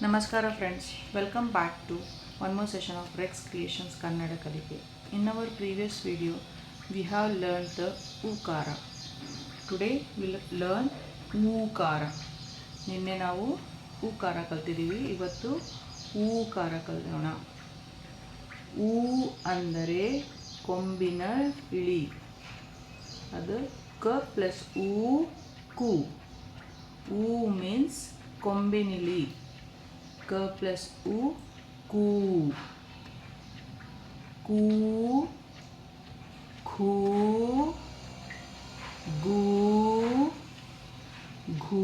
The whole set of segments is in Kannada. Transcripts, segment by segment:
Namaskara friends, welcome back to one more session of Rex Creations Kannada Kalike. In our previous video, we have learned the Ukara. Today we will learn Ukara. ನಿನ್ನೆ ನಾವು ಊಕಾರ ಕಲ್ತಿದ್ದೀವಿ, ಇವತ್ತು ಊಕಾರ ಕಲಿಯೋಣ. ಊ ಅಂದರೆ ಕೊಂಬಿನ ಇಳಿ, ಅದು ಕ ಪ್ಲಸ್ ಊ ಕು. ಊ ಮೀನ್ಸ್ ಕೊಂಬಿನಿಳಿ, ಕ ಪ್ಲಸ್ ಉ ಕೂ. ಕೂ, ಖೂ, ಗೂ, ಘೂ,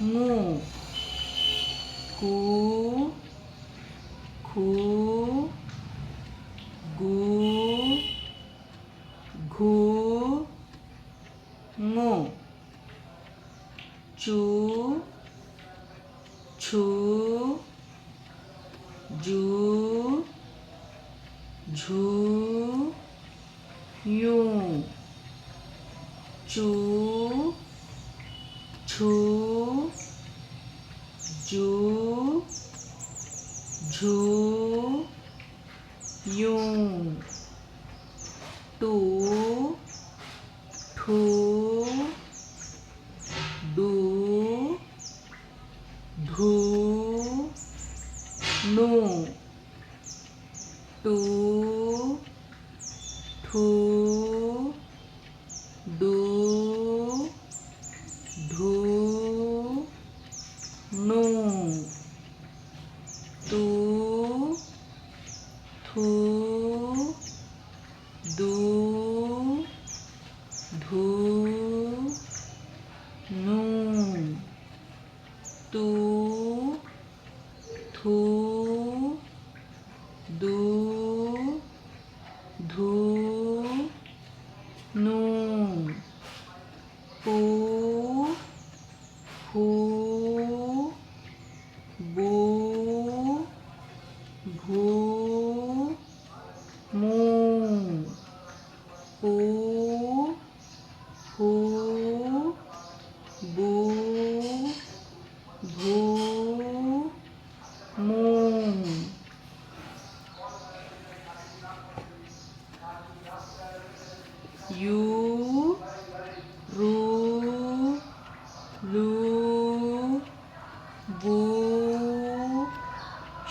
ಞೂ. ಕೂ, ಖೂ, ಗೂ, ಘೂ, ಞೂ. ಚೂ, ಛೂ, ಜೂ, ಝೂ, ಯೂ. ಚೂ, ಛೂ, ಜೂ, ಝೂ, ಯೂ. ಟೂ, ಠೂ, ಡೂ, ಢೂ, ಣೂ. ಟೂ, ಠೂ, ಡೂ, ಢೂ, ಣೂ. ಟೂ, ಠೂ, ಡೂ, ಢೂ, ಣೂ. ಟೂ, ಠೂ, ಡೂ, ಢೂ, ಣೂ. ಪೂ, ಹೂ, ಬೂ, ಭೂ, ಮೂ. ಪೂ, ಹೂ, ಬೂ, ಭೂ, ಮೂ. ಯೂ, ರೂ, ಲೂ, ಬೂ,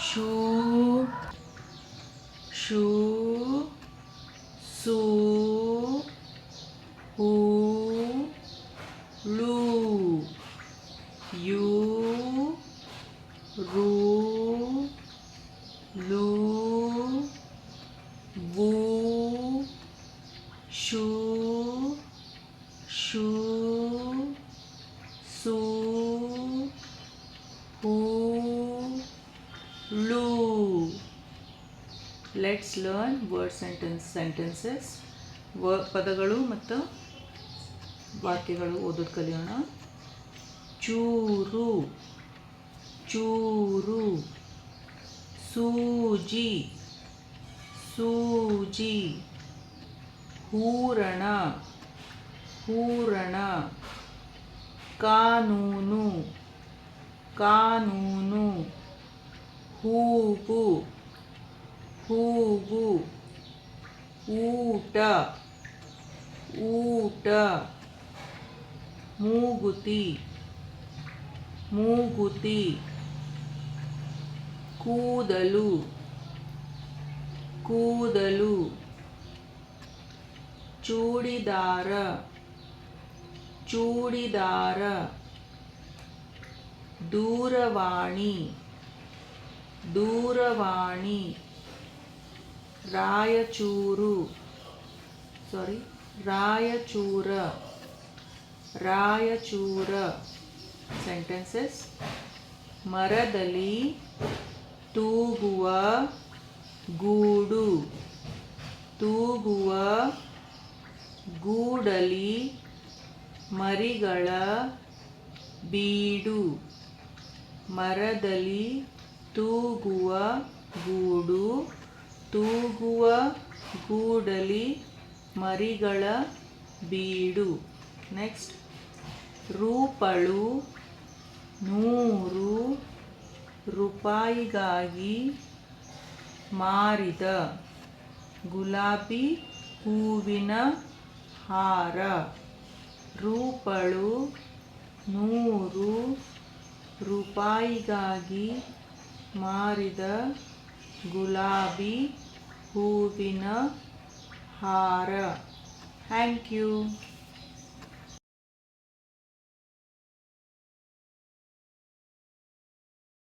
ಶೂ, ಶೂ, ಸೂ, ಹೂ, ಲೂ. ಯೂ, ರೂ, ಲೂ, ವೂ, ಶೂ, ಶೂ, ಸೂ, ಹೂ, ಲೂ. Let's learn word sentences. ಪದಗಳು ಮತ್ತು ವಾಕ್ಯಗಳು ಓದೋದು ಕಲಿಯೋಣ. ಚೂರು, ಚೂರು. ಸೂಜಿ, ಸೂಜಿ. ಹೂರಣ, ಹೂರಣ. ಕಾನೂನು, ಕಾನೂನು. ಹೂವು, ಹೂವು. ಊಟ, ಊಟ. ಮೂಗುತಿ, ಮೂಗುತಿ. ಕೂದಲು, ಕೂದಲು. ಚೂಡಿದಾರ, ಚೂಡಿದಾರ. ದೂರವಾಣಿ, ದೂರವಾಣಿ. ರಾಯಚೂರು, ರಾಯಚೂರ, ರಾಯಚೂರ. ಸೆಂಟೆನ್ಸಸ್. ಮರದಲ್ಲಿ ತೂಗುವ ಗೂಡು, ತೂಗುವ ಗೂಡಲಿ ಮರಿಗಳ ಬೀಡು. ಮರದಲ್ಲಿ ತೂಗುವ ಗೂಡು, ತೂಗುವ ಗೂಡಲಿ ಮರಿಗಳ ಬೀಡು. ನೆಕ್ಸ್ಟ್. ರೂಪಳು, 100 ರೂಪಾಯಿಗಾಗಿ ಮಾರಿದ ಗುಲಾಬಿ ಹೂವಿನ ಹಾರ. ರೂಪಳು 100 ರೂಪಾಯಿಗಾಗಿ ಮಾರಿದ ಗುಲಾಬಿ ಹೂವಿನ ಹಾರ. Thank you.